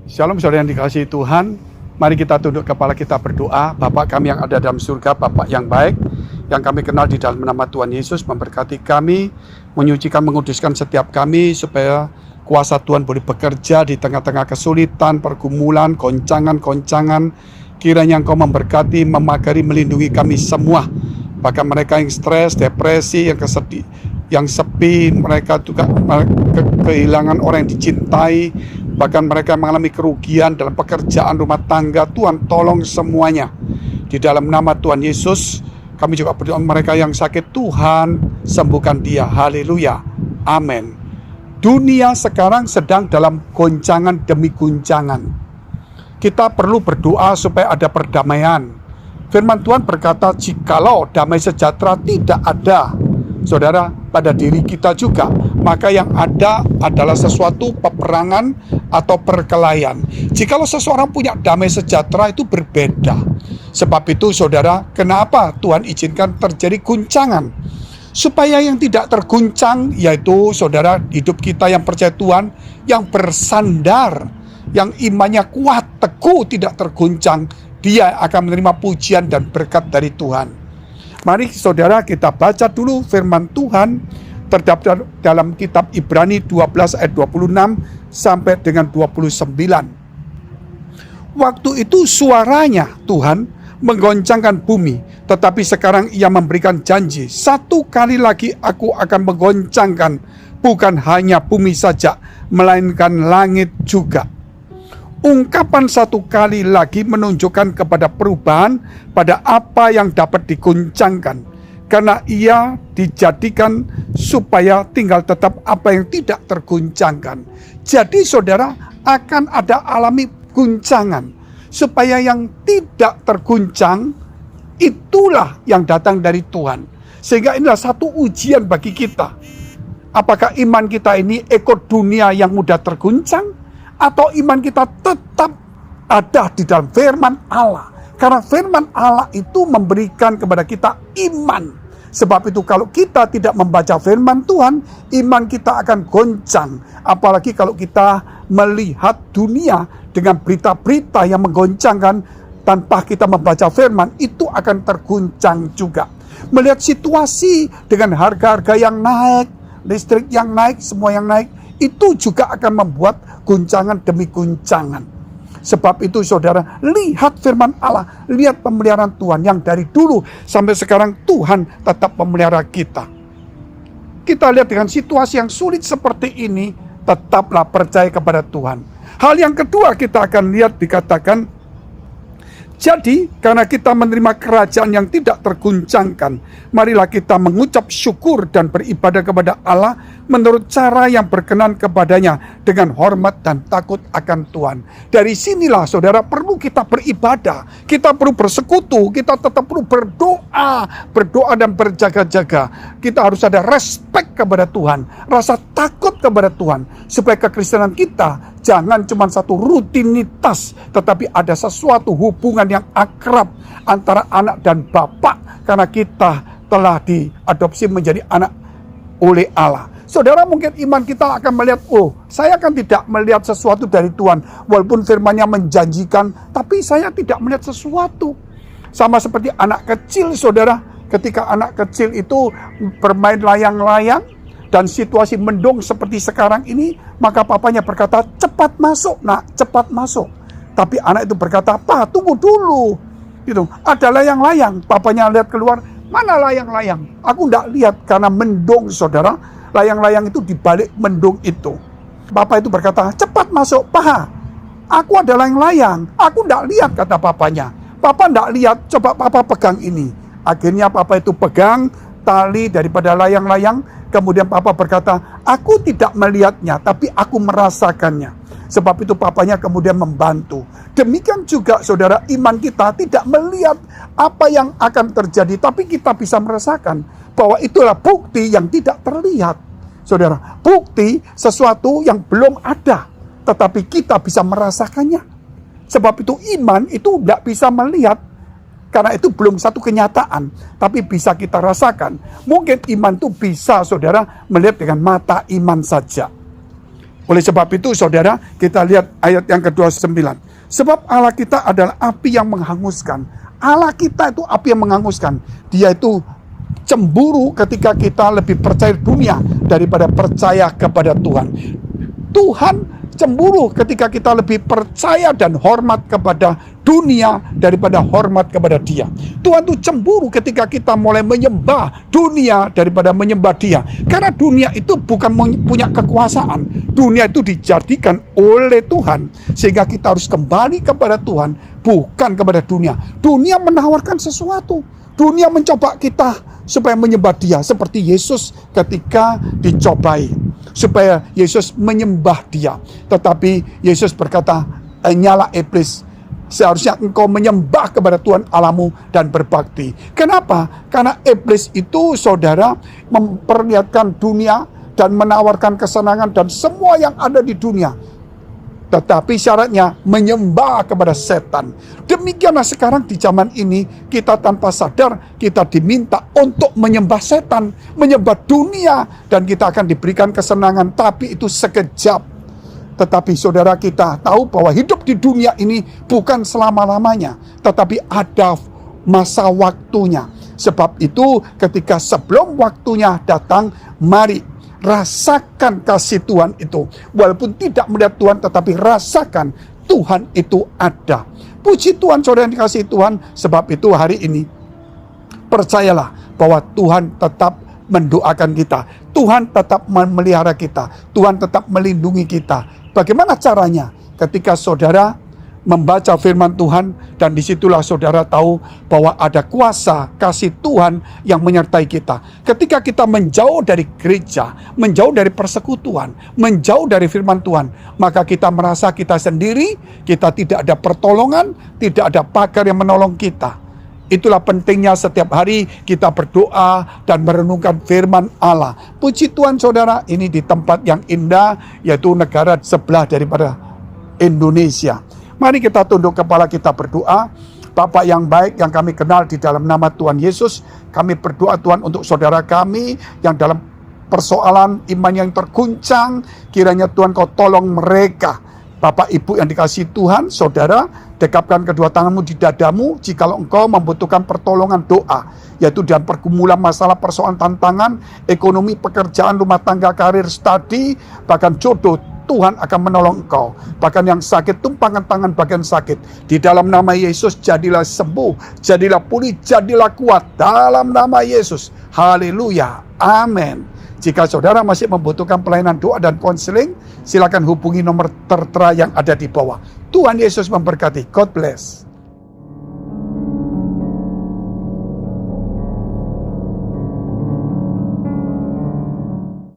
Shalom saudara yang dikasihi Tuhan. Mari kita tunduk kepala kita berdoa. Bapa kami yang ada dalam surga, Bapa yang baik, yang kami kenal di dalam nama Tuhan Yesus, memberkati kami, menyucikan, menguduskan setiap kami, supaya kuasa Tuhan boleh bekerja di tengah-tengah kesulitan, pergumulan, goncangan-goncangan. Kiranya Engkau memberkati, memagari, melindungi kami semua. Bahkan mereka yang stres, depresi, yang kesedih, yang sepi, mereka juga kehilangan orang yang dicintai, bahkan mereka mengalami kerugian dalam pekerjaan rumah tangga. Tuhan tolong semuanya. Di dalam nama Tuhan Yesus, kami juga berdoa mereka yang sakit, Tuhan sembuhkan dia. Haleluya. Amin. Dunia sekarang sedang dalam goncangan demi goncangan. Kita perlu berdoa supaya ada perdamaian. Firman Tuhan berkata, jikalau damai sejahtera tidak ada, saudara, pada diri kita juga, maka yang ada adalah sesuatu peperangan atau perkelahian. Jikalau seseorang punya damai sejahtera, itu berbeda. Sebab itu saudara, kenapa Tuhan izinkan terjadi guncangan? Supaya yang tidak terguncang, yaitu saudara, hidup kita yang percaya Tuhan, yang bersandar, yang imannya kuat, teguh, tidak terguncang, dia akan menerima pujian dan berkat dari Tuhan. Mari saudara kita baca dulu firman Tuhan terdapat dalam kitab Ibrani 12 ayat 26 sampai dengan 29. Waktu itu suaranya Tuhan menggoncangkan bumi, tetapi sekarang ia memberikan janji, satu kali lagi aku akan menggoncangkan bukan hanya bumi saja, melainkan langit juga. Ungkapan satu kali lagi menunjukkan kepada perubahan pada apa yang dapat diguncangkan, karena ia dijadikan supaya tinggal tetap apa yang tidak terguncangkan. Jadi saudara akan ada alami guncangan, supaya yang tidak terguncang itulah yang datang dari Tuhan. Sehingga inilah satu ujian bagi kita. Apakah iman kita ini ikut dunia yang mudah terguncang, atau iman kita tetap ada di dalam firman Allah. Karena firman Allah itu memberikan kepada kita iman. Sebab itu kalau kita tidak membaca firman Tuhan, iman kita akan goncang. Apalagi kalau kita melihat dunia dengan berita-berita yang menggoncangkan, tanpa kita membaca firman, itu akan terguncang juga. Melihat situasi dengan harga-harga yang naik, listrik yang naik, semua yang naik, itu juga akan membuat guncangan demi guncangan. Sebab itu saudara, lihat firman Allah, lihat pemeliharaan Tuhan yang dari dulu sampai sekarang Tuhan tetap memelihara kita. Kita lihat dengan situasi yang sulit seperti ini, tetaplah percaya kepada Tuhan. Hal yang kedua kita akan lihat dikatakan, jadi karena kita menerima kerajaan yang tidak terguncangkan, marilah kita mengucap syukur dan beribadah kepada Allah menurut cara yang berkenan kepadanya dengan hormat dan takut akan Tuhan. Dari sinilah saudara perlu kita beribadah, kita perlu bersekutu, kita tetap perlu berdoa dan berjaga-jaga. Kita harus ada respek kepada Tuhan, rasa takut kepada Tuhan, supaya kekristenan kita jangan cuma satu rutinitas, tetapi ada sesuatu hubungan yang akrab antara anak dan bapak, karena kita telah diadopsi menjadi anak oleh Allah. Saudara, mungkin iman kita akan melihat, oh, saya kan tidak melihat sesuatu dari Tuhan, walaupun firman-Nya menjanjikan, tapi saya tidak melihat sesuatu. Sama seperti anak kecil, saudara, ketika anak kecil itu bermain layang-layang dan situasi mendung seperti sekarang ini, maka papanya berkata, cepat masuk nak, cepat masuk. Tapi anak itu berkata, "Pa, tunggu dulu." Gitu. Ada layang-layang, papanya lihat keluar, mana layang-layang? Aku tidak lihat karena mendung, saudara. Layang-layang itu di balik mendung itu. Bapak itu berkata, "Cepat masuk, Pa. Aku ada layang-layang." Aku tidak lihat, kata papanya. Papa tidak lihat, coba papa pegang ini. Akhirnya papa itu pegang tali daripada layang-layang. Kemudian papa berkata, "Aku tidak melihatnya, tapi aku merasakannya." Sebab itu papanya kemudian membantu. Demikian juga saudara, iman kita tidak melihat apa yang akan terjadi, tapi kita bisa merasakan bahwa itulah bukti yang tidak terlihat. Saudara, bukti sesuatu yang belum ada, tetapi kita bisa merasakannya. Sebab itu iman itu tidak bisa melihat, karena itu belum satu kenyataan, tapi bisa kita rasakan. Mungkin iman itu bisa saudara melihat dengan mata iman saja. Oleh sebab itu saudara, kita lihat ayat yang ke-29. Sebab Allah kita adalah api yang menghanguskan. Allah kita itu api yang menghanguskan. Dia itu cemburu ketika kita lebih percaya dunia daripada percaya kepada Tuhan. Tuhan cemburu ketika kita lebih percaya dan hormat kepada dunia daripada hormat kepada Dia. Tuhan itu cemburu ketika kita mulai menyembah dunia daripada menyembah Dia. Karena dunia itu bukan punya kekuasaan. Dunia itu dijadikan oleh Tuhan. Sehingga kita harus kembali kepada Tuhan, bukan kepada dunia. Dunia menawarkan sesuatu. Dunia mencoba kita supaya menyembah Dia, seperti Yesus ketika dicobai, supaya Yesus menyembah Dia. Tetapi Yesus berkata, nyala iblis, seharusnya engkau menyembah kepada Tuhan Allahmu dan berbakti. Kenapa? Karena iblis itu, saudara, memperlihatkan dunia dan menawarkan kesenangan dan semua yang ada di dunia. Tetapi syaratnya menyembah kepada setan. Demikianlah sekarang di zaman ini, kita tanpa sadar kita diminta untuk menyembah setan, menyembah dunia, dan kita akan diberikan kesenangan, tapi itu sekejap. Tetapi saudara, kita tahu bahwa hidup di dunia ini bukan selama-lamanya, tetapi ada masa waktunya. Sebab itu ketika sebelum waktunya datang, mari rasakan kasih Tuhan itu. Walaupun tidak melihat Tuhan, tetapi rasakan Tuhan itu ada. Puji Tuhan saudara yang dikasihi Tuhan. Sebab itu hari ini, percayalah bahwa Tuhan tetap mendoakan kita. Tuhan tetap memelihara kita. Tuhan tetap melindungi kita. Bagaimana caranya? Ketika saudara membaca firman Tuhan, dan disitulah saudara tahu bahwa ada kuasa kasih Tuhan yang menyertai kita. Ketika kita menjauh dari gereja, menjauh dari persekutuan, menjauh dari firman Tuhan, maka kita merasa kita sendiri, kita tidak ada pertolongan, tidak ada pagar yang menolong kita. Itulah pentingnya setiap hari kita berdoa dan merenungkan firman Allah. Puji Tuhan saudara, ini di tempat yang indah, yaitu negara sebelah daripada Indonesia. Mari kita tunduk kepala, kita berdoa. Bapa yang baik yang kami kenal, di dalam nama Tuhan Yesus, kami berdoa Tuhan untuk saudara kami yang dalam persoalan iman yang terguncang. Kiranya Tuhan Kau tolong mereka. Bapak Ibu yang dikasihi Tuhan, saudara, dekapkan kedua tanganmu di dadamu jikalau engkau membutuhkan pertolongan doa, yaitu dalam pergumulan masalah, persoalan, tantangan, ekonomi, pekerjaan, rumah tangga, karir, studi, bahkan jodoh. Tuhan akan menolong engkau. Bahkan yang sakit, tumpangkan tangan bagian sakit. Di dalam nama Yesus, jadilah sembuh, jadilah pulih, jadilah kuat. Dalam nama Yesus. Haleluya. Amin. Jika saudara masih membutuhkan pelayanan doa dan konseling, silakan hubungi nomor tertera yang ada di bawah. Tuhan Yesus memberkati. God bless.